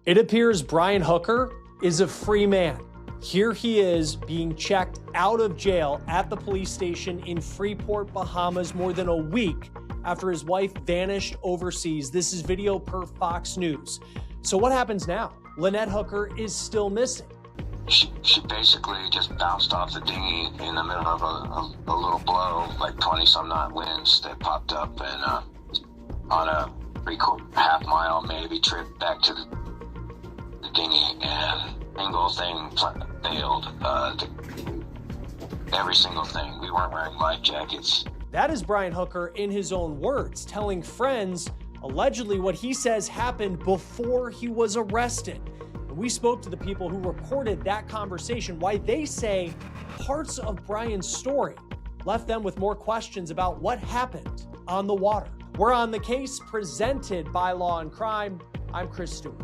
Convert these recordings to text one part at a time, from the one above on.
It appears Brian Hooker is a free man. Here he is being checked out of jail at the police station in Freeport, Bahamas, more than a week after his wife vanished overseas. This is video per Fox News. So what happens now? Lynette Hooker is still missing. She basically just bounced off the dinghy in the middle of a little blow, like 20-some knot winds that popped up, and on a half mile maybe trip back to the dinghy, and single thing failed. Every single thing. We weren't wearing life jackets. That is Brian Hooker in his own words, telling friends allegedly what he says happened before he was arrested. And we spoke to the people who recorded that conversation, why they say parts of Brian's story left them with more questions about what happened on the water. We're on the case, presented by Law&Crime. I'm Chris Stewart.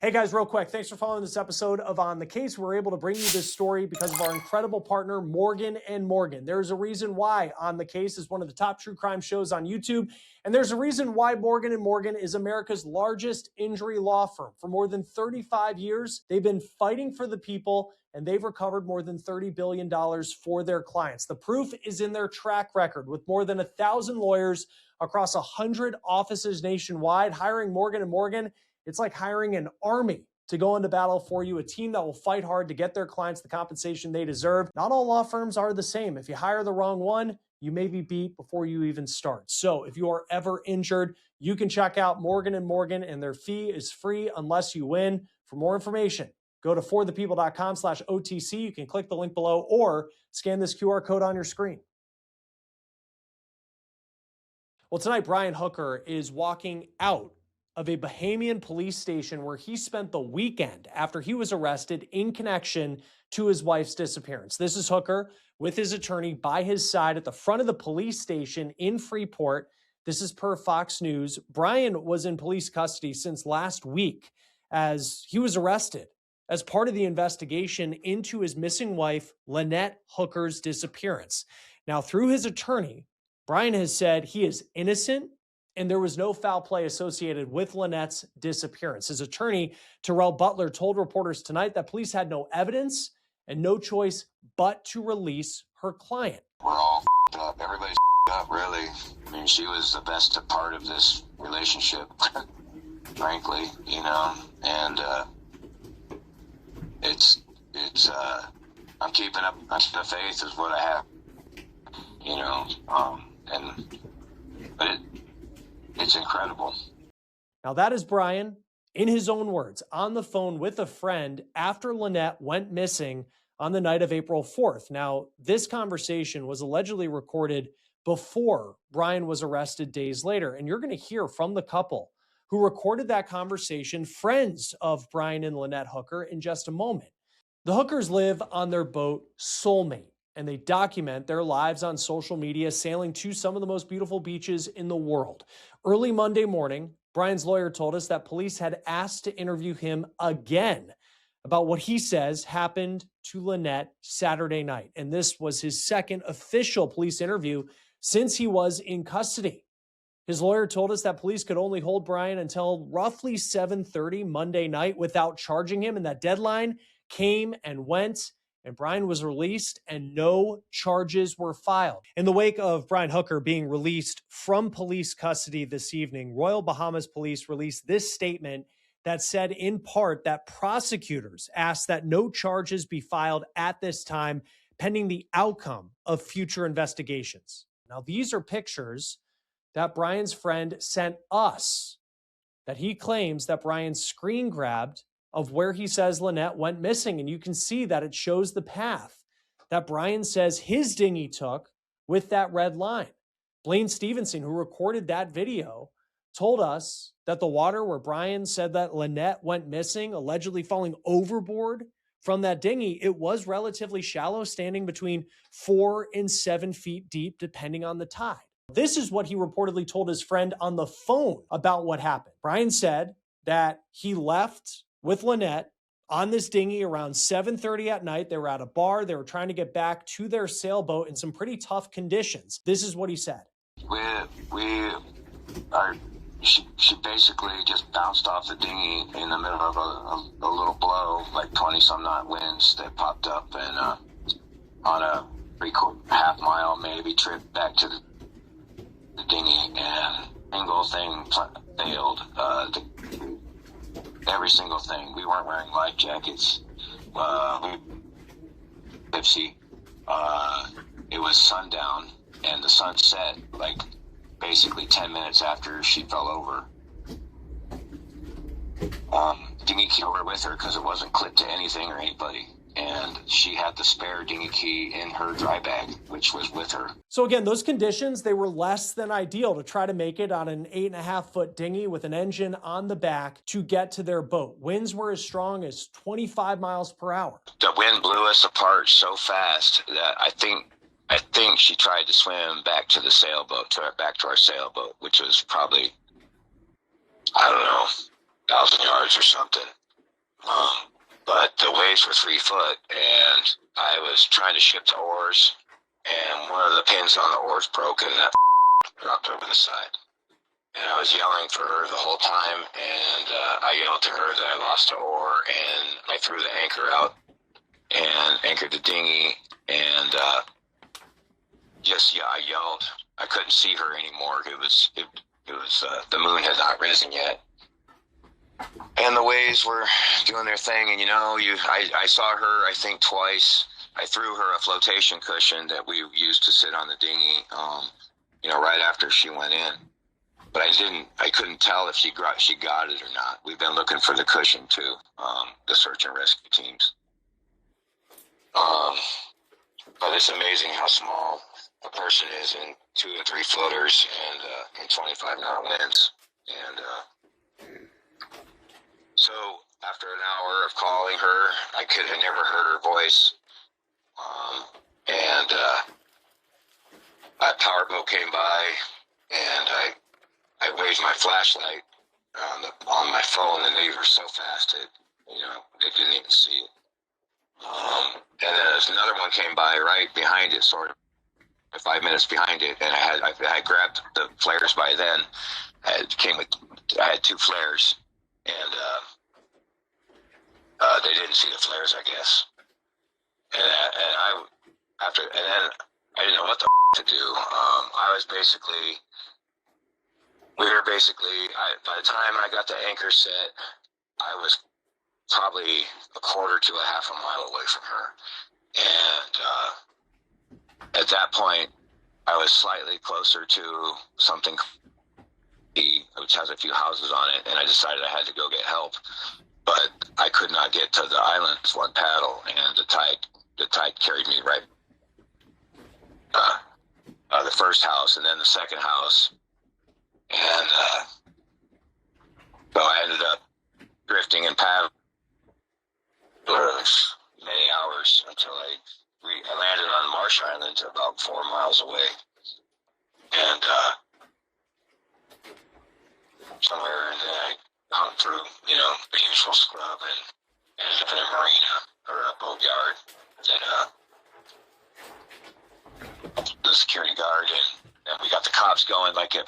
Hey guys, real quick, thanks for following this episode of On the Case. We're able to bring you this story because of our incredible partner, Morgan & Morgan. There's a reason why On the Case is one of the top true crime shows on YouTube, and there's a reason why Morgan & Morgan is America's largest injury law firm. For more than 35 years, they've been fighting for the people, and they've recovered more than $30 billion for their clients. The proof is in their track record, with more than 1,000 lawyers across 100 offices nationwide. Hiring Morgan & Morgan, it's like hiring an army to go into battle for you, a team that will fight hard to get their clients the compensation they deserve. Not all law firms are the same. If you hire the wrong one, you may be beat before you even start. So if you are ever injured, you can check out Morgan & Morgan, and their fee is free unless you win. For more information, go to forthepeople.com/OTC. You can click the link below or scan this QR code on your screen. Well, tonight, Brian Hooker is walking out of a Bahamian police station where he spent the weekend after he was arrested in connection to his wife's disappearance. This is Hooker with his attorney by his side at the front of the police station in Freeport. This is per Fox News. Brian was in police custody since last week as he was arrested as part of the investigation into his missing wife, Lynette Hooker's disappearance. Now, through his attorney, Brian has said he is innocent and there was no foul play associated with Lynette's disappearance. His attorney, Terrell Butler, told reporters tonight that police had no evidence and no choice but to release her client. We're all up. Everybody's up, really. I mean, she was the best part of this relationship, frankly, you know, and I'm keeping up the faith is what I have, you know, but it's incredible. Now that is Brian, in his own words, on the phone with a friend after Lynette went missing on the night of April 4th. Now, this conversation was allegedly recorded before Brian was arrested days later. And you're going to hear from the couple who recorded that conversation, friends of Brian and Lynette Hooker, in just a moment. The Hookers live on their boat, Soulmate, and they document their lives on social media, sailing to some of the most beautiful beaches in the world. Early Monday morning, Brian's lawyer told us that police had asked to interview him again about what he says happened to Lynette Saturday night. And this was his second official police interview since he was in custody. His lawyer told us that police could only hold Brian until roughly 7:30 Monday night without charging him, and that deadline came and went, and Brian was released and no charges were filed. In the wake of Brian Hooker being released from police custody this evening, Royal Bahamas Police released this statement that said in part that prosecutors asked that no charges be filed at this time pending the outcome of future investigations. Now, these are pictures that Brian's friend sent us that he claims that Brian screen grabbed of where he says Lynette went missing. And you can see that it shows the path that Brian says his dinghy took with that red line. Blaine Stevenson, who recorded that video, told us that the water where Brian said that Lynette went missing, allegedly falling overboard from that dinghy, it was relatively shallow, standing between 4 and 7 feet deep, depending on the tide. This is what he reportedly told his friend on the phone about what happened. Brian said that he left with Lynette on this dinghy around 7:30 at night. They were at a bar. They were trying to get back to their sailboat in some pretty tough conditions. This is what he said. She basically just bounced off the dinghy in the middle of a little blow, like 20-some knot winds that popped up, and on a half mile maybe trip back to the dinghy, and single thing failed. Every single thing. We weren't wearing life jackets. It was sundown, and the sun set like basically 10 minutes after she fell over. Dinghy key over with her because it wasn't clipped to anything or anybody. And she had the spare dinghy key in her dry bag, which was with her. So again, those conditions, they were less than ideal to try to make it on an 8.5-foot dinghy with an engine on the back to get to their boat. Winds were as strong as 25 miles per hour. The wind blew us apart so fast that I think she tried to swim back to the sailboat, back to our sailboat, which was probably, I don't know, 1,000 yards or something. But the waves were 3 foot, and I was trying to ship the oars, and one of the pins on the oars broke, and that dropped over the side. And I was yelling for her the whole time, and I yelled to her that I lost the oar, and I threw the anchor out and anchored the dinghy, and I yelled. I couldn't see her anymore. It was the moon had not risen yet. And the waves were doing their thing, and I saw her, I think, twice. I threw her a flotation cushion that we used to sit on the dinghy, right after she went in. But I couldn't tell if she got it or not. We've been looking for the cushion too, the search and rescue teams. But it's amazing how small a person is in 2 or 3 floaters and 25 knot winds. And so after an hour of calling her, I could have never heard her voice. And a powerboat came by, and I waved my flashlight on my phone, and they were so fast they didn't even see it. And then there's another one came by right behind it, sort of 5 minutes behind it, and I grabbed the flares by then. I had 2 flares, and they didn't see the flares, I guess. And then I didn't know what the to do. By the time I got the anchor set, I was probably a quarter to a half a mile away from her. And at that point, I was slightly closer to something which has a few houses on it, and I decided I had to go get help. But I could not get to the island with one paddle, and the tide carried me right the first house and then the second house. And so I ended up drifting and paddling for many hours until I landed on Marsh Island about 4 miles away. And somewhere, and then I hung through, the usual scrub, and ended up in a marina or a boatyard. Then the security guard, and we got the cops going. Like, if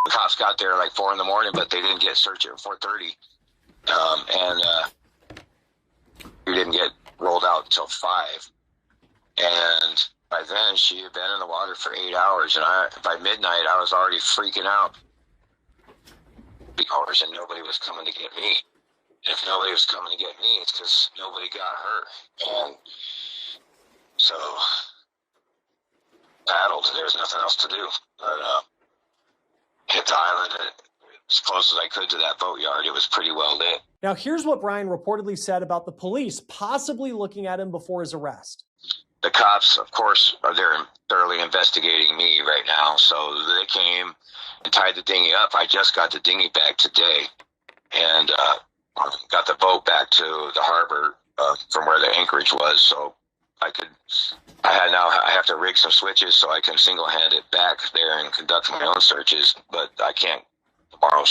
the cops got there like 4 a.m, but they didn't get searched at 4:30, and we didn't get rolled out until 5. And by then, she had been in the water for 8 hours, and by midnight, I was already freaking out. Hours, and nobody was coming to get me. And if nobody was coming to get me, it's because nobody got her. And so paddled. There was nothing else to do but hit the island as close as I could to that boatyard. It was pretty well lit. Now, here's what Brian reportedly said about the police possibly looking at him before his arrest. The cops, of course, they're thoroughly investigating me right now. So they came and tied the dinghy up. I just got the dinghy back today, and got the boat back to the harbor from where the anchorage was. So I have to rig some switches so I can single-hand it back there and conduct my own searches. But I can't tomorrow.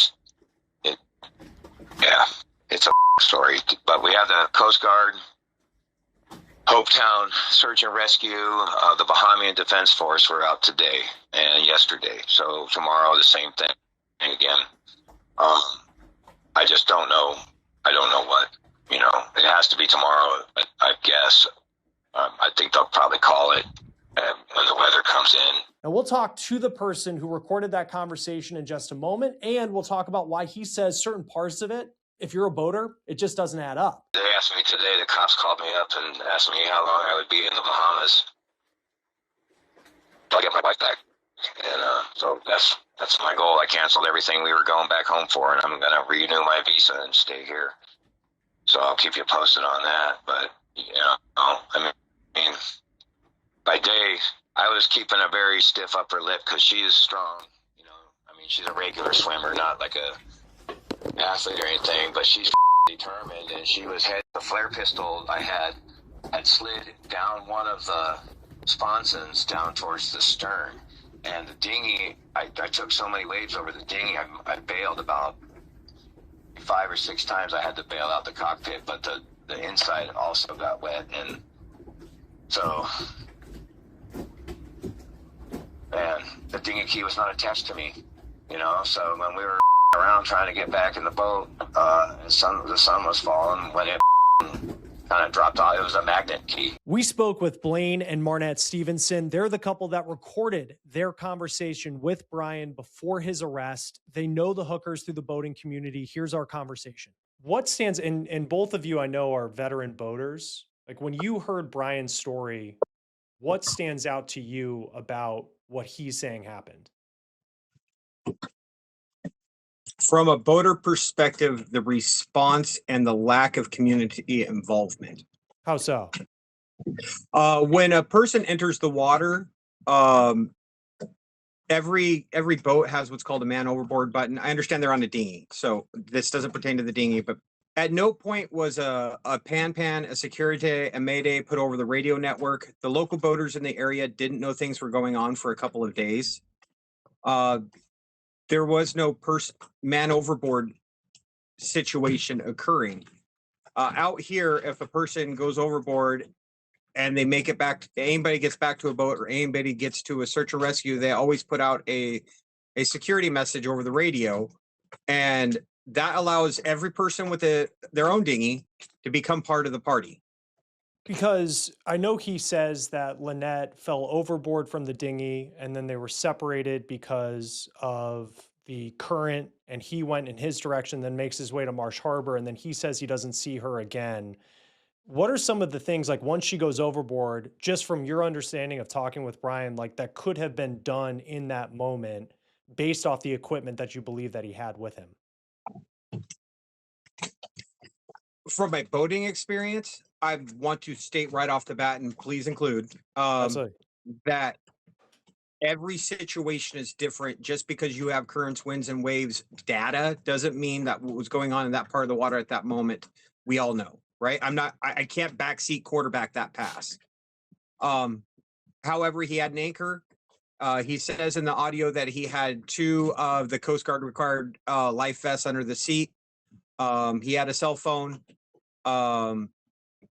it's a story. But we have the Coast Guard, Hopetown Search and Rescue, the Bahamian Defense Force were out today and yesterday. So tomorrow the same thing again. I just don't know. I don't know what, it has to be tomorrow, I guess. I think they'll probably call it when the weather comes in. And we'll talk to the person who recorded that conversation in just a moment, and we'll talk about why he says certain parts of it, if you're a boater, it just doesn't add up. They asked me today, the cops called me up and asked me how long I would be in the Bahamas till I get my wife back. And so that's my goal. I canceled everything we were going back home for, and I'm going to renew my visa and stay here. So I'll keep you posted on that. But, I mean, by day, I was keeping a very stiff upper lip because she is strong. She's a regular swimmer, not like a athlete or anything, but she's determined, and she was the flare pistol I had slid down one of the sponsons down towards the stern, and the dinghy, I took so many waves over the dinghy, I bailed about 5 or 6 times. I had to bail out the cockpit, but the inside also got wet, and so, and the dinghy key was not attached to me, so when we were around trying to get back in the boat, the sun was falling when it kind of dropped off. It was a magnet key. We spoke with Blaine and Marnette Stevenson. They're the couple that recorded their conversation with Brian before his arrest. They know the Hookers through the boating community. Here's our conversation. What stands, and both of you I know are veteran boaters. Like, when you heard Brian's story, what stands out to you about what he's saying happened? From a boater perspective, the response and the lack of community involvement. How so? When a person enters the water, every boat has what's called a man overboard button. I understand they're on a dinghy, so this doesn't pertain to the dinghy, but at no point was a pan, a security, a mayday put over the radio network. The local boaters in the area didn't know things were going on for a couple of days. There was no man overboard situation occurring. Out here, if a person goes overboard and they make it back, anybody gets back to a boat or anybody gets to a search and rescue, they always put out a security message over the radio. And that allows every person with their own dinghy to become part of the party. Because I know he says that Lynette fell overboard from the dinghy and then they were separated because of the current, and he went in his direction, then makes his way to Marsh Harbor, and then he says he doesn't see her again. What are some of the things, like once she goes overboard, just from your understanding of talking with Brian, like that could have been done in that moment based off the equipment that you believe that he had with him? From my boating experience, I want to state right off the bat, and please include that every situation is different. Just because you have currents, winds, and waves data doesn't mean that what was going on in that part of the water at that moment, we all know, right? I can't backseat quarterback that pass. However, he had an anchor. He says in the audio that he had 2 of the Coast Guard required life vests under the seat. He had a cell phone.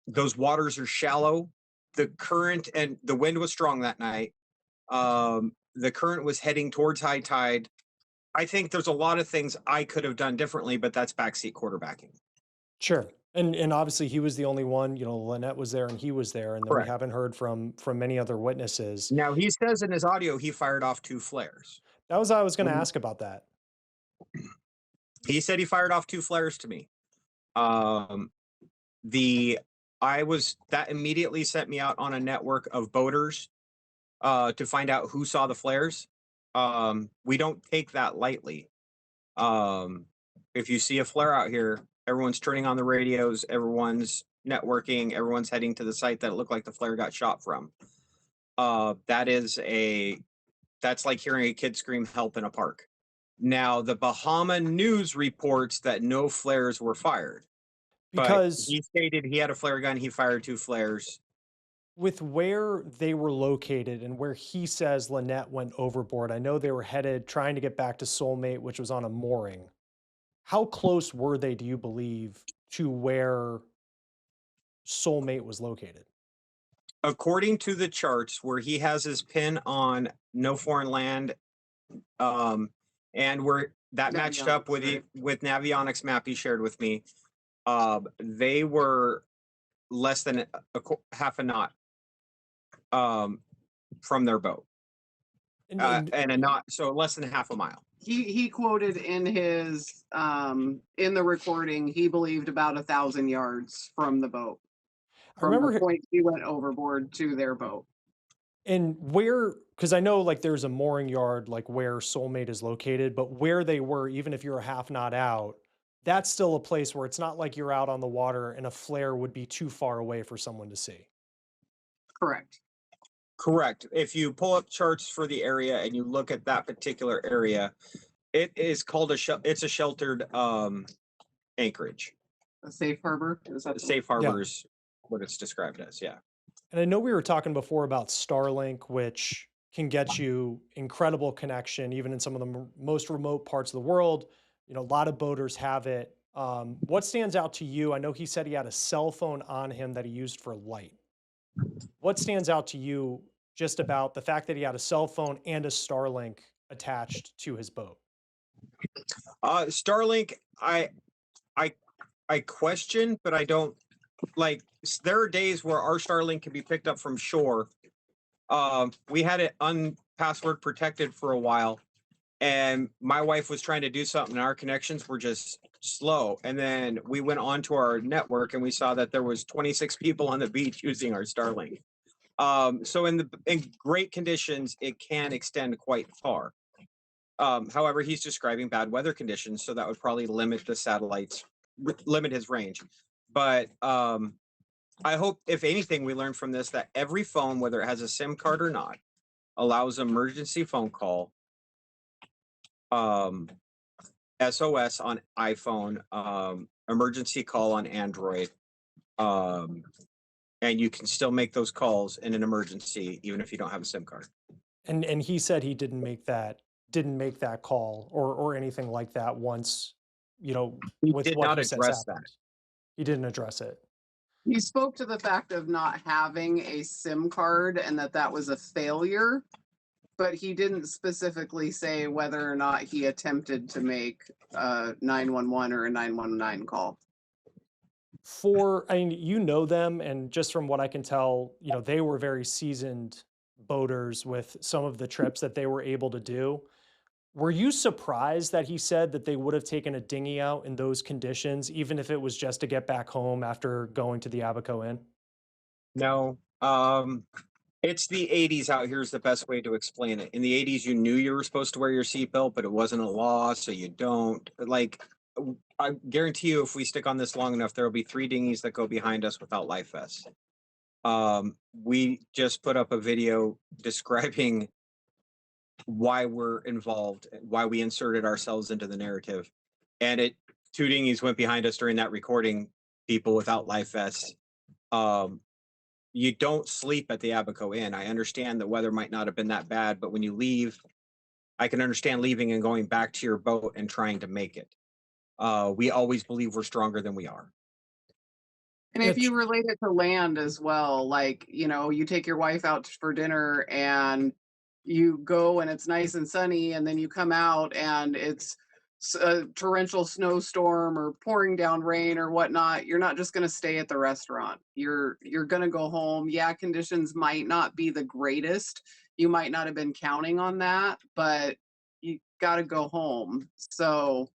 Those waters are shallow. The current and the wind was strong that night. The current was heading towards high tide. I think there's a lot of things I could have done differently, but that's backseat quarterbacking. Sure. And obviously he was the only one, Lynette was there and he was there, and then Correct. we haven't heard from many other witnesses. Now, he says in his audio he fired off 2 flares. I was going to ask about that. He said he fired off 2 flares to me. That immediately sent me out on a network of boaters to find out who saw the flares. We don't take that lightly. If you see a flare out here, everyone's turning on the radios, everyone's networking, everyone's heading to the site that it looked like the flare got shot from. That's like hearing a kid scream help in a park. Now, the Bahama News reports that no flares were fired. Because he stated he had a flare gun, he fired 2 flares. With where they were located and where he says Lynette went overboard, I know they were trying to get back to Soulmate, which was on a mooring. How close were they, do you believe, to where Soulmate was located? According to the charts where he has his pin on no foreign land, um, and where that matched up with with Navionics map he shared with me, they were less than half a knot from their boat, and a knot, so less than half a mile. He quoted in his in the recording, he believed about 1,000 yards from the boat, from the point he went overboard to their boat. And where, because I know like there's a mooring yard like where Soulmate is located, but where they were, even if you're a half knot out, that's still a place where it's not like you're out on the water and a flare would be too far away for someone to see. Correct. Correct. If you pull up charts for the area and you look at that particular area, it is called it's a sheltered anchorage. A safe harbor? Is that safe harbor is what it's described as, yeah. And I know we were talking before about Starlink, which can get you incredible connection, even in some of the most remote parts of the world. You know, a lot of boaters have it. What stands out to you? I know he said he had a cell phone on him that he used for light. What stands out to you just about the fact that he had a cell phone and a Starlink attached to his boat? Starlink, I question, but I don't like. There are days where our Starlink can be picked up from shore. We had it unpassword protected for a while, and my wife was trying to do something, and our connections were just slow. And then we went onto our network, and we saw that there was 26 people on the beach using our Starlink. So in great conditions, it can extend quite far. However, he's describing bad weather conditions, so that would probably limit the satellites, limit his range. But I hope, if anything, we learn from this that every phone, whether it has a SIM card or not, allows emergency phone call, SOS on iPhone, emergency call on Android, and you can still make those calls in an emergency, even if you don't have a SIM card. And he said he didn't make that call or anything like that once, you know, with what he says happened. He didn't address it. He spoke to the fact of not having a SIM card and that was a failure, but he didn't specifically say whether or not he attempted to make a 911 or a 919 call. I mean, you know them, and just from what I can tell, you know, they were very seasoned boaters with some of the trips that they were able to do. Were you surprised that he said that they would have taken a dinghy out in those conditions, even if it was just to get back home after going to the Abaco Inn? No. It's the 80s out here is the best way to explain it. In the 80s, you knew you were supposed to wear your seatbelt, but it wasn't a law, so you don't. Like, I guarantee you, if we stick on this long enough, there will be 3 dinghies that go behind us without life vests. We just put up a video describing why we're involved, why we inserted ourselves into the narrative. And 2 dinghies went behind us during that recording, people without life vests. You don't sleep at the Abaco Inn. I understand the weather might not have been that bad, but when you leave, I can understand leaving and going back to your boat and trying to make it. We always believe we're stronger than we are. And if you relate it to land as well, like, you know, you take your wife out for dinner and you go and it's nice and sunny, and then you come out and it's a torrential snowstorm or pouring down rain or whatnot, you're not just going to stay at the restaurant. You're going to go home. Yeah, conditions might not be the greatest. You might not have been counting on that, but you got to go home. So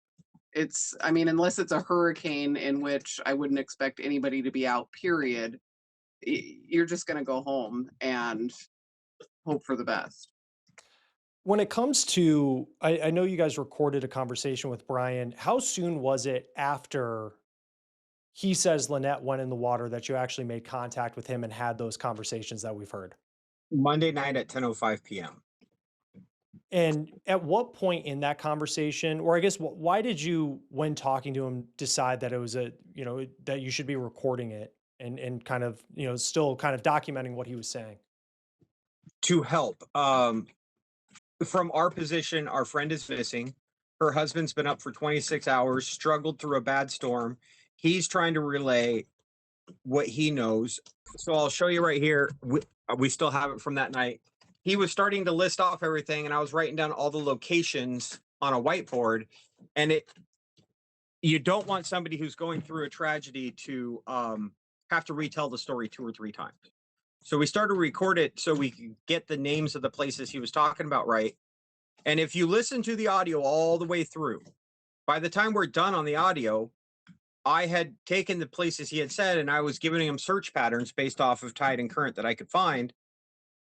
it's, I mean, unless it's a hurricane, in which I wouldn't expect anybody to be out, period, you're just going to go home and hope for the best. When it comes to, I know you guys recorded a conversation with Brian. How soon was it after he says Lynette went in the water that you actually made contact with him and had those conversations that we've heard? Monday night at 10:05 p.m. And at what point in that conversation, or I guess, why did you, when talking to him, decide that it was that you should be recording it and kind of, still kind of documenting what he was saying? To help. From our position, our friend is missing. Her husband's been up for 26 hours, struggled through a bad storm. He's trying to relay what he knows. So I'll show you right here. We still have it from that night. He was starting to list off everything, and I was writing down all the locations on a whiteboard. And you don't want somebody who's going through a tragedy to have to retell the story 2 or 3 times. So we started to record it so we could get the names of the places he was talking about right. And if you listen to the audio all the way through, by the time we're done on the audio, I had taken the places he had said, and I was giving him search patterns based off of tide and current that I could find.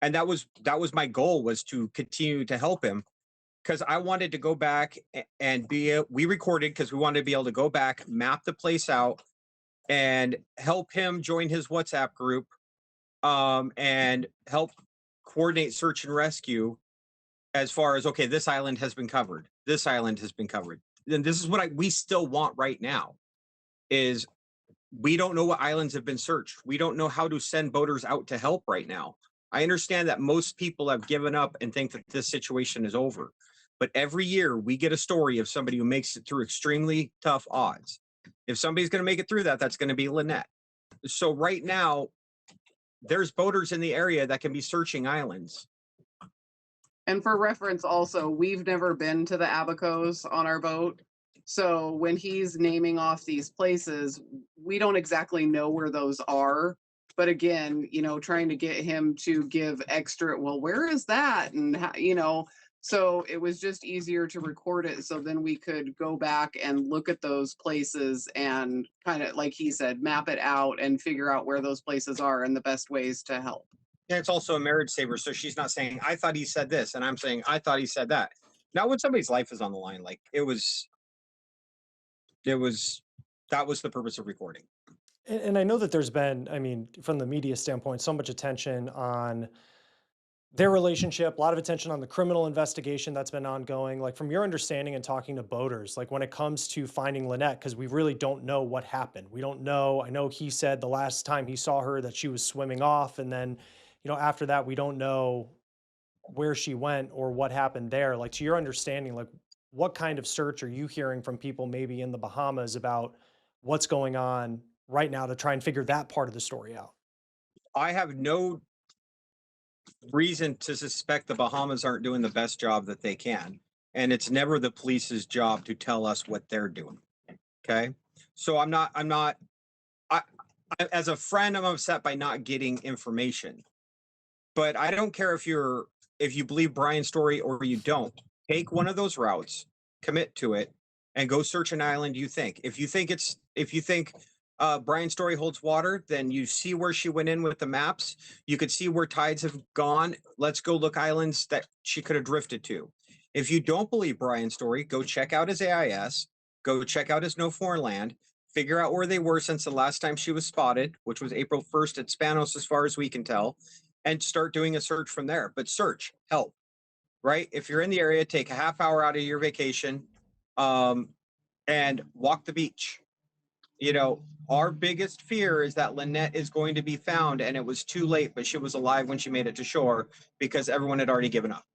And that was my goal, was to continue to help him, because I wanted to go back and we recorded because we wanted to be able to go back, map the place out, and help him join his WhatsApp group, and help coordinate search and rescue as far as, okay, this island has been covered. This island has been covered. And this is what we still want right now, is we don't know what islands have been searched. We don't know how to send boaters out to help right now. I understand that most people have given up and think that this situation is over. But every year we get a story of somebody who makes it through extremely tough odds. If somebody's going to make it through that, that's going to be Lynette. So right now, there's boaters in the area that can be searching islands. And for reference also, we've never been to the Abacos on our boat. So when he's naming off these places, we don't exactly know where those are. But again, trying to get him to give extra, well, where is that? And, so it was just easier to record it. So then we could go back and look at those places and kind of, like he said, map it out and figure out where those places are and the best ways to help. And it's also a marriage saver. So she's not saying, I thought he said this, and I'm saying, I thought he said that. Now, when somebody's life is on the line, like that was the purpose of recording. And I know that there's been, from the media standpoint, so much attention on their relationship, a lot of attention on the criminal investigation that's been ongoing. Like, from your understanding and talking to boaters, like when it comes to finding Lynette, because we really don't know what happened. We don't know. I know he said the last time he saw her that she was swimming off. And then, after that, we don't know where she went or what happened there. Like, to your understanding, like what kind of search are you hearing from people maybe in the Bahamas about what's going on right now to try and figure that part of the story out? I have no reason to suspect the Bahamas aren't doing the best job that they can. And it's never the police's job to tell us what they're doing. Okay. So as a friend, I'm upset by not getting information. But I don't care if you believe Brian's story or you don't. Take one of those routes, commit to it, and go search an island you think. If you think Brian's story holds water, then you see where she went in with the maps. You could see where tides have gone. Let's go look islands that she could have drifted to. If you don't believe Brian's story, go check out his AIS, go check out his No Foreign Land, figure out where they were since the last time she was spotted, which was April 1st at Spanos, as far as we can tell, and start doing a search from there. But search, help, right? If you're in the area, take a half hour out of your vacation, and walk the beach. Our biggest fear is that Lynette is going to be found and it was too late, but she was alive when she made it to shore because everyone had already given up.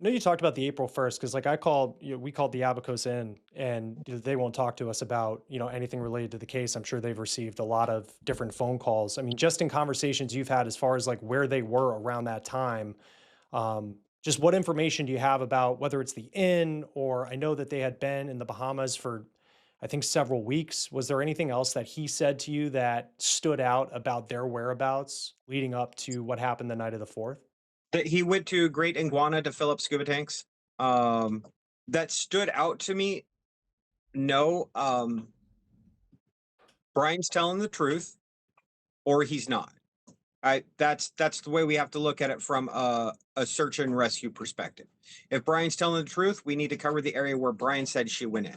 I know you talked about the April 1st, because like we called the Abacos in, and they won't talk to us about, anything related to the case. I'm sure they've received a lot of different phone calls. Just in conversations you've had as far as like where they were around that time, just what information do you have about whether it's the inn, or I know that they had been in the Bahamas for, I think, several weeks. Was there anything else that he said to you that stood out about their whereabouts leading up to what happened the night of the 4th? That he went to Great Iguana to fill up scuba tanks. That stood out to me. No, Brian's telling the truth, or he's not. That's the way we have to look at it from a search and rescue perspective. If Brian's telling the truth, we need to cover the area where Brian said she went in.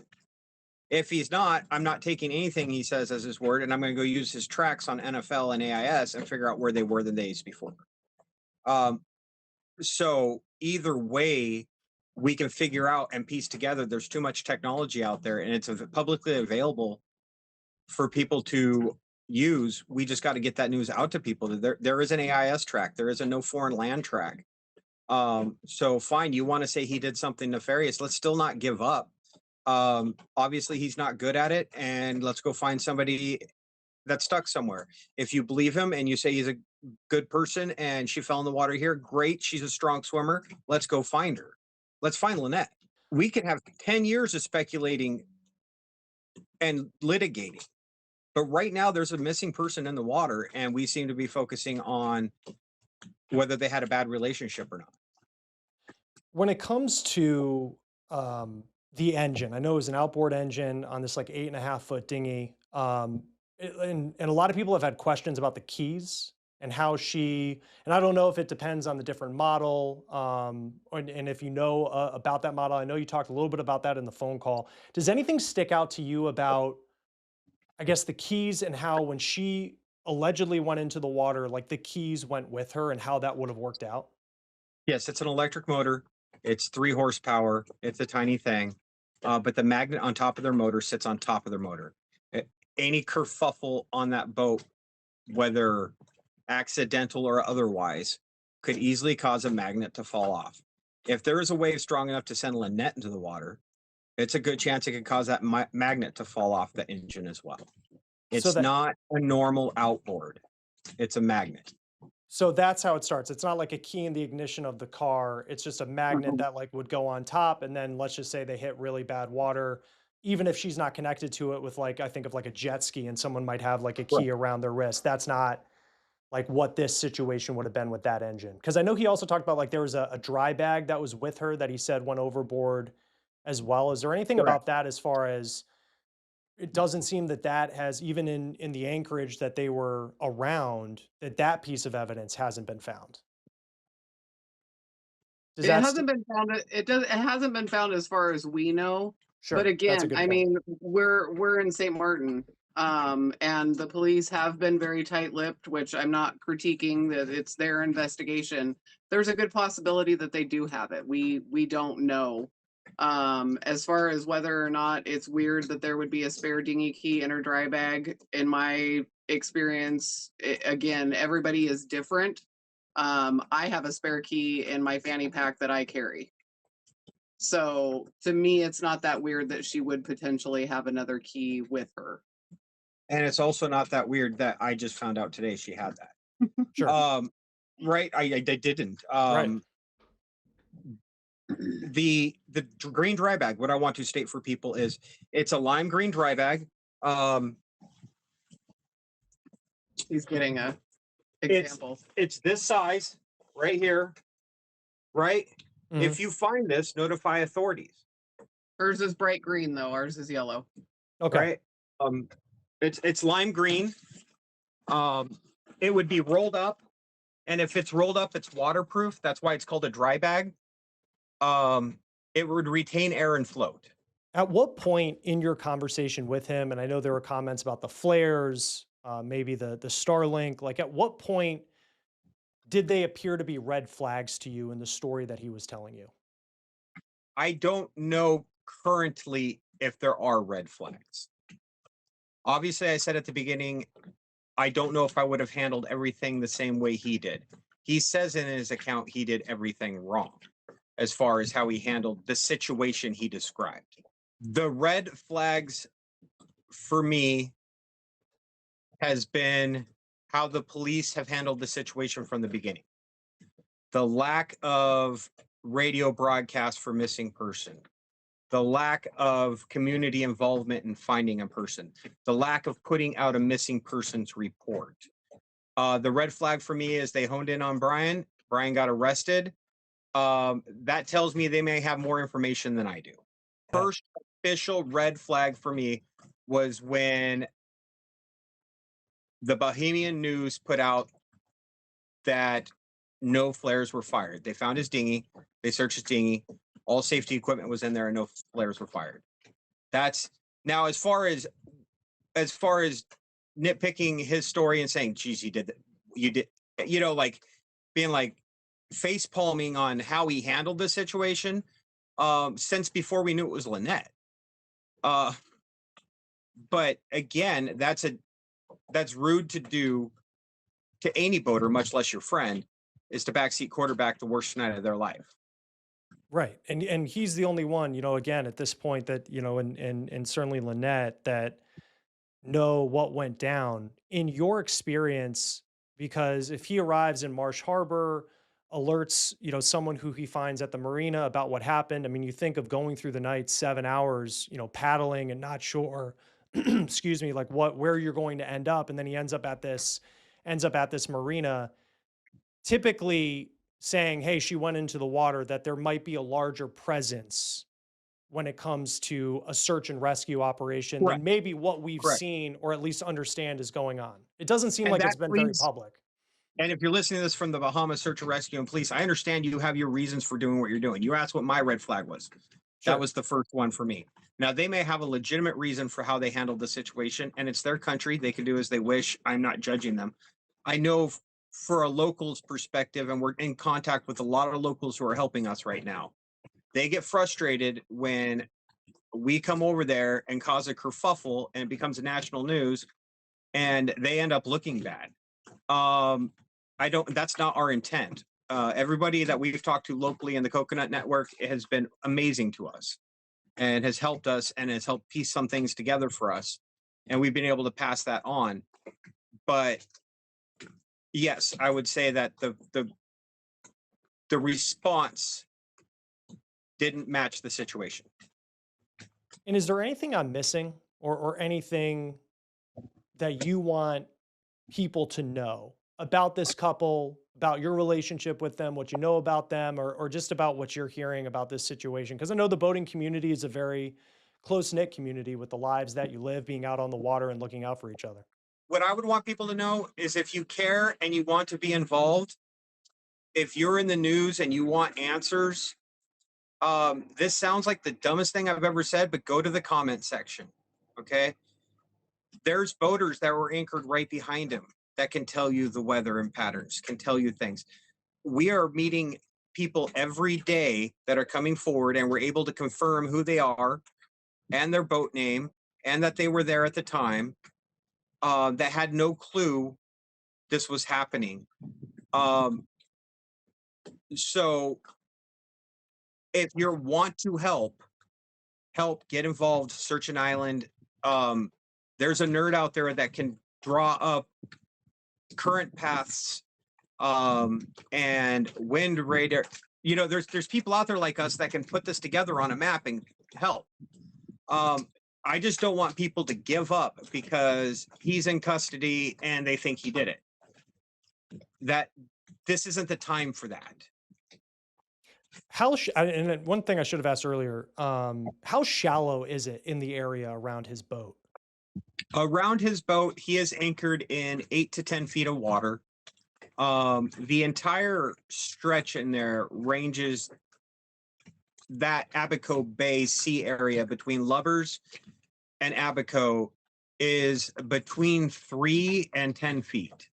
If he's not, I'm not taking anything he says as his word, and I'm going to go use his tracks on NFL and AIS and figure out where they were the days before. So either way, we can figure out and piece together. There's too much technology out there, and it's publicly available for people to use. We just got to get that news out to people. There is an AIS track. There is a No Foreign Land track. So fine, you want to say he did something nefarious. Let's still not give up. Obviously he's not good at it, and let's go find somebody that's stuck somewhere. If you believe him and you say he's a good person and she fell in the water here, great. She's a strong swimmer. Let's go find her. Let's find Lynette. We could have 10 years of speculating and litigating. But right now there's a missing person in the water, and we seem to be focusing on whether they had a bad relationship or not. When it comes to the engine, I know it was an outboard engine on this like 8.5 foot dinghy. And a lot of people have had questions about the keys and how and I don't know if it depends on the different model, and if you know about that model. I know you talked a little bit about that in the phone call. Does anything stick out to you about, I guess, the keys, and how when she allegedly went into the water, like the keys went with her and how that would have worked out? Yes, it's an electric motor. It's 3 horsepower. It's a tiny thing. But the magnet on top of their motor sits on top of their motor. Any kerfuffle on that boat, whether accidental or otherwise, could easily cause a magnet to fall off. If there is a wave strong enough to send Lynette into the water, it's a good chance it could cause that magnet to fall off the engine as well. It's not a normal outboard. It's a magnet. So that's how it starts. It's not like a key in the ignition of the car. It's just a magnet that like would go on top. And then let's just say they hit really bad water. Even if she's not connected to it with, like, I think of like a jet ski, and someone might have like a key around their wrist. That's not like what this situation would have been with that engine. Because I know he also talked about like there was a dry bag that was with her that he said went overboard as well. Is there anything about that, as far as, it doesn't seem that that has, even in the anchorage that they were around, that piece of evidence hasn't been found? It hasn't been found. It hasn't been found as far as we know. Sure, but that's a again, good I point. mean, we're in St. Martin, and the police have been very tight-lipped, which I'm not critiquing, that it's their investigation. There's a good possibility that they do have it. We don't know. As far as whether or not it's weird that there would be a spare dinghy key in her dry bag, in my experience, again, everybody is different. I have a spare key in my fanny pack that I carry. So to me, it's not that weird that she would potentially have another key with her. And it's also not that weird that I just found out today she had that. Sure. Right. I didn't. Right. The green dry bag, what I want to state for people is it's a lime green dry bag. He's getting a example. It's this size right here, right? Mhm. If you find this, notify authorities. Hers is bright green though. Ours is yellow. Okay. Right? It's lime green. It would be rolled up, and if it's rolled up, it's waterproof. That's why it's called a dry bag. It would retain air and float. At what point in your conversation with him, and I know there were comments about the flares, maybe the Starlink, like at what point did they appear to be red flags to you in the story that he was telling you? I don't know currently if there are red flags. Obviously, I said at the beginning, I don't know if I would have handled everything the same way he did. He says in his account he did everything wrong as far as how he handled the situation he described. The red flags for me has been how the police have handled the situation from the beginning. The lack of radio broadcast for missing person, the lack of community involvement in finding a person, the lack of putting out a missing persons report. The red flag for me is they honed in on Brian. Brian got arrested. That tells me they may have more information than I do. First official red flag for me was when the Bahamian News put out that no flares were fired. They found his dinghy. They searched his dinghy. All safety equipment was in there, and no flares were fired. That's now as far as nitpicking his story and saying, "Geez, you did, like being like face palming on how he handled the situation." Since before we knew it was Lynette. But again, that's rude to do to any boater, much less your friend, is to backseat quarterback the worst night of their life. Right. And he's the only one, again, at this point that, and certainly Lynette, that know what went down in your experience. Because if he arrives in Marsh Harbor, alerts, someone who he finds at the marina about what happened. I mean, you think of going through the night, 7 hours, paddling and not sure, excuse me, like where you're going to end up. And then he ends up at this marina, typically saying, hey, she went into the water, that there might be a larger presence when it comes to a search and rescue operation than Correct. maybe what we've Correct. seen or at least understand is going on. It doesn't seem And like that it's been very please, public. and if you're listening to this from the Bahamas Search and Rescue and Police, I understand you have your reasons for doing what you're doing. You asked what my red flag was. Sure. That was the first one for me. Now, they may have a legitimate reason for how they handled the situation, and it's their country. They can do as they wish. I'm not judging them. I know for a local's perspective, and we're in contact with a lot of locals who are helping us right now, they get frustrated when we come over there and cause a kerfuffle and it becomes a national news and they end up looking bad. That's not our intent. Everybody that we've talked to locally in the Coconut Network has been amazing to us and has helped us and has helped piece some things together for us. And we've been able to pass that on. But yes, I would say that the response didn't match the situation. And is there anything I'm missing or anything that you want people to know about this couple, about your relationship with them, what you know about them, or just about what you're hearing about this situation? Because I know the boating community is a very close-knit community with the lives that you live, being out on the water and looking out for each other. What I would want people to know is if you care and you want to be involved, if you're in the news and you want answers, this sounds like the dumbest thing I've ever said, but go to the comment section. Okay. There's boaters that were anchored right behind him that can tell you the weather and patterns, can tell you things. We are meeting people every day that are coming forward, and we're able to confirm who they are and their boat name and that they were there at the time, that had no clue this was happening. So if you want to help, get involved, search an island. There's a nerd out there that can draw up current paths and wind radar. There's people out there like us that can put this together on a map and help. I just don't want people to give up because he's in custody and they think he did it. That this isn't the time for that. And then one thing I should have asked earlier, how shallow is it in the area around his boat? Around his boat, he is anchored in 8 to 10 feet of water. The entire stretch in there ranges that Abaco Bay Sea area between Lubbers and Abaco is between 3 and 10 feet.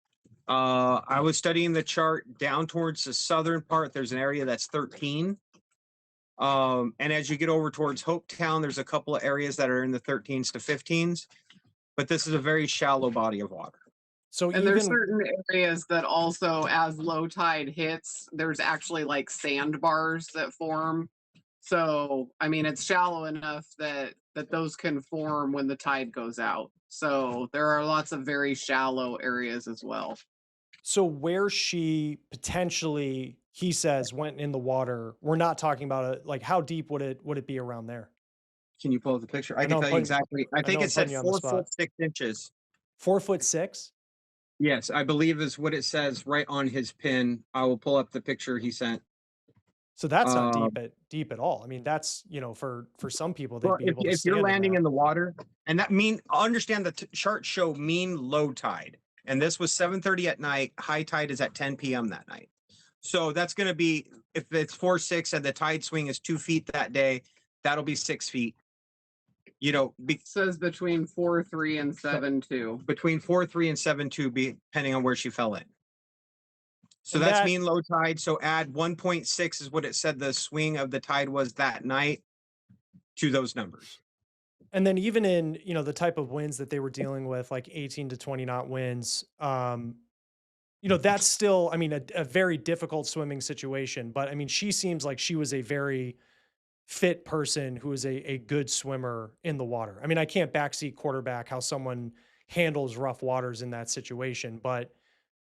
I was studying the chart down towards the southern part. There's an area that's 13. And as you get over towards Hopetown, there's a couple of areas that are in the 13s to 15s. But this is a very shallow body of water. And there's certain areas that also, as low tide hits, there's actually like sandbars that form. So, I mean, it's shallow enough that those can form when the tide goes out. So there are lots of very shallow areas as well. So where she potentially, he says, went in the water, we're not talking about it. Like, how deep would it be around there? Can you pull up the picture? I can tell you exactly. I think it said 4 foot 6 inches. 4'6"? Yes, I believe is what it says right on his pin. I will pull up the picture he sent. So that's not deep at all. I mean, that's, for some people, they'd be able to if you're landing in the water, and that understand the chart show mean low tide. And this was 7:30 at night. High tide is at 10 p.m. that night. So that's going to be, if it's 4'6" and the tide swing is 2 feet that day, that'll be 6 feet. It says between 4.3 and 7.2. Between 4.3 and 7.2, depending on where she fell in. So that's mean low tide. So add 1.6 is what it said the swing of the tide was that night to those numbers. And then even in, the type of winds that they were dealing with, like 18 to 20 knot winds, that's still, I mean, a very difficult swimming situation. But I mean, she seems like she was a very fit person who is a good swimmer in the water. I mean, I can't backseat quarterback how someone handles rough waters in that situation, but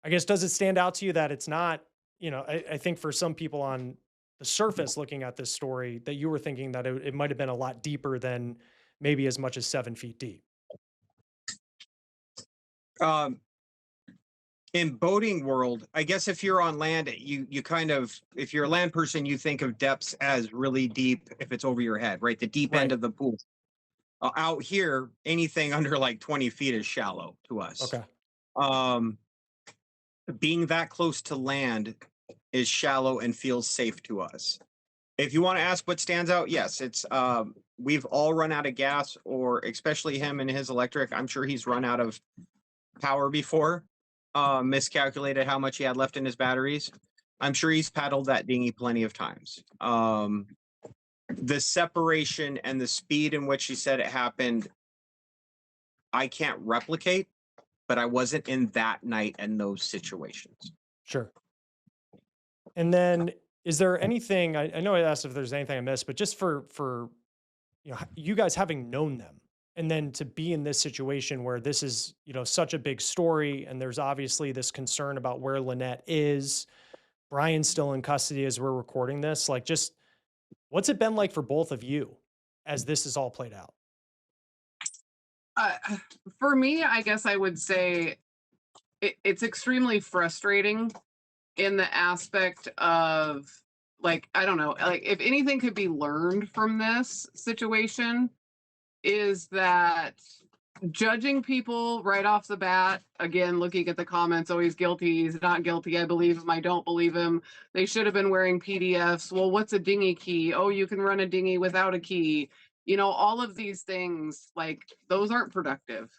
I guess does it stand out to you that it's not, I think for some people on the surface looking at this story that you were thinking that it might have been a lot deeper than maybe as much as 7 feet deep. Um, in boating world, I guess if you're on land, you kind of, if you're a land person, you think of depths as really deep if it's over your head, right? The deep end Right. of the pool. Out here, anything under like 20 feet is shallow to us. Okay. Um, being that close to land is shallow and feels safe to us. If you want to ask what stands out, yes, it's we've all run out of gas, or especially him and his electric. I'm sure he's run out of power before, miscalculated how much he had left in his batteries. I'm sure he's paddled that dinghy plenty of times. The separation and the speed in which he said it happened, I can't replicate, but I wasn't in that night and those situations. Sure. And then is there anything, I know I asked if there's anything I missed, but just for you guys having known them and then to be in this situation where this is, such a big story and there's obviously this concern about where Lynette is. Brian's still in custody as we're recording this. Like, just what's it been like for both of you as this is all played out? Uh, for me, I guess I would say it's extremely frustrating in the aspect of, like, I don't know, like if anything could be learned from this situation is that judging people right off the bat, again, looking at the comments, oh, he's guilty, he's not guilty, I believe him, I don't believe him, they should have been wearing PDFs, well, what's a dinghy key? Oh, you can run a dinghy without a key. All of these things, like, those aren't productive.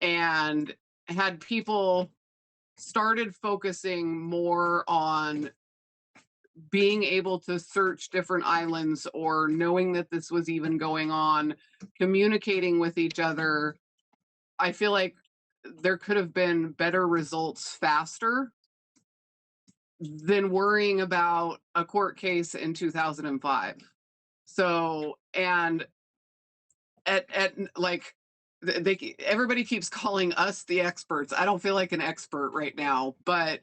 And had people started focusing more on being able to search different islands or knowing that this was even going on, communicating with each other, I feel like there could have been better results faster than worrying about a court case in 2005. So, and at like everybody keeps calling us the experts. I don't feel like an expert right now, but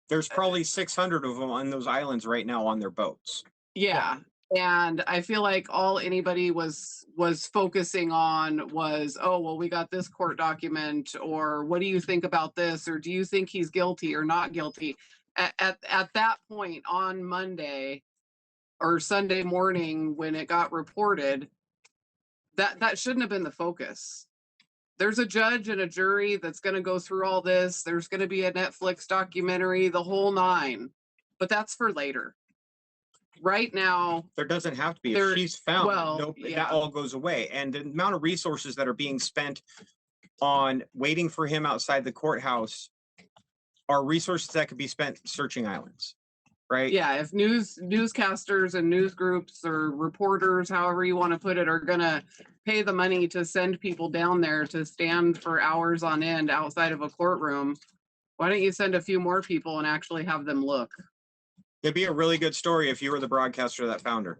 There's probably 600 of them on those islands right now on their boats. yeah. And I feel like all anybody was focusing on was, oh, well, we got this court document, or what do you think about this, or do you think he's guilty or not guilty? At that point on Monday or Sunday morning when it got reported, that shouldn't have been the focus. There's a judge and a jury that's going to go through all this. There's going to be a Netflix documentary, the whole nine, but that's for later. Right now, there doesn't have to be. If she's found, well, that all goes away. And the amount of resources that are being spent on waiting for him outside the courthouse are resources that could be spent searching islands, right? Yeah, if newscasters and news groups or reporters, however you want to put it, are going to pay the money to send people down there to stand for hours on end outside of a courtroom, why don't you send a few more people and actually have them look? It'd be a really good story if you were the broadcaster that found her.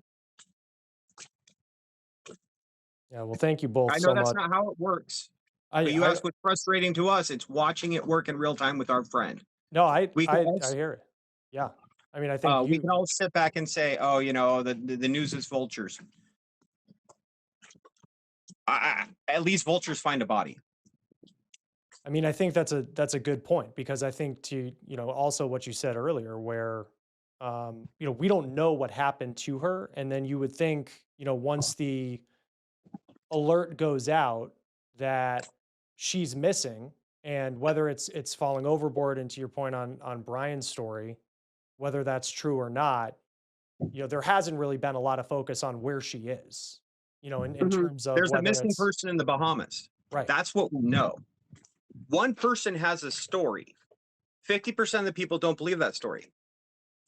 Yeah, well, thank you both I know so that's much. not how it works. But you asked what's frustrating to us. It's watching it work in real time with our friend. No, I hear it. Yeah. I mean, I think we can all sit back and say, oh, the news is vultures. At least vultures find a body. I mean, I think that's a good point, because I think to, also what you said earlier, where, we don't know what happened to her. And then you would think, once the alert goes out that she's missing, and whether it's falling overboard, and to your point on Brian's story, whether that's true or not, there hasn't really been a lot of focus on where she is, in terms of there's a missing person in the Bahamas. Right. That's what we know. One person has a story. 50% of the people don't believe that story.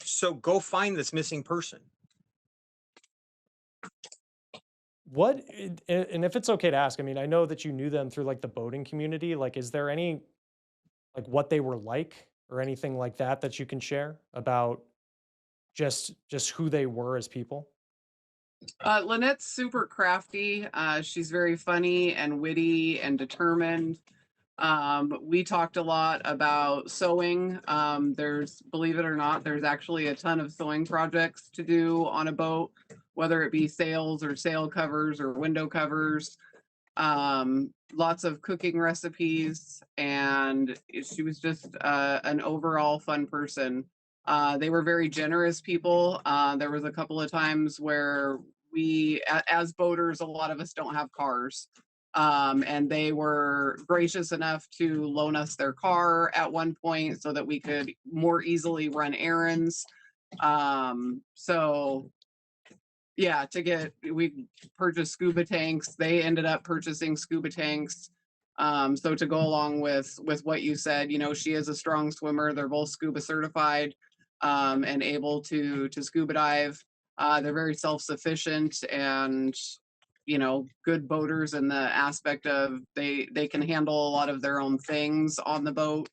So go find this missing person. What, and if it's okay to ask, I mean, I know that you knew them through like the boating community. Like, is there any like what they were like or anything like that that you can share about just who they were as people? Lynette's super crafty. She's very funny and witty and determined. We talked a lot about sewing. There's, believe it or not, there's actually a ton of sewing projects to do on a boat, whether it be sails or sail covers or window covers. Lots of cooking recipes, and she was just an overall fun person. They were very generous people. There was a couple of times where we, as boaters, a lot of us don't have cars. And they were gracious enough to loan us their car at one point so that we could more easily run errands. So yeah, we purchased scuba tanks. They ended up purchasing scuba tanks. So to go along with what you said, you know, she is a strong swimmer. They're both scuba certified, and able to scuba dive. They're very self-sufficient and, you know, good boaters in the aspect of they can handle a lot of their own things on the boat.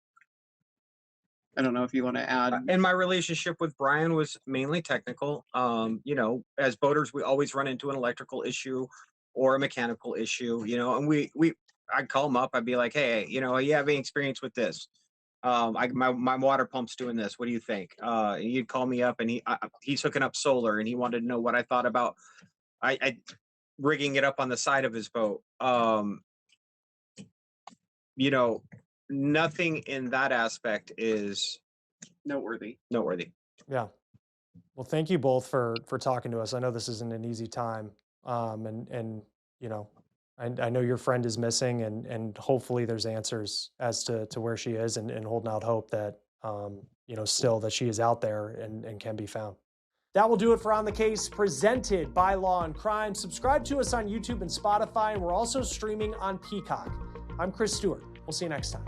I don't know if you want to add. And my relationship with Brian was mainly technical. You know, as boaters, we always run into an electrical issue or a mechanical issue, you know, and I'd call him up. I'd be like, hey, you know, you have any experience with this? My water pump's doing this. What do you think? And he'd call me up, and he's hooking up solar, and he wanted to know what I thought about I rigging it up on the side of his boat. You know, nothing in that aspect is Noteworthy. Yeah. Well, thank you both for talking to us. I know this isn't an easy time. And you know, I know your friend is missing, and hopefully there's answers as to where she is, and holding out hope that you know, still that she is out there and can be found. That will do it for On the Case, presented by Law&Crime. Subscribe to us on YouTube and Spotify, and we're also streaming on Peacock. I'm Chris Stewart. We'll see you next time.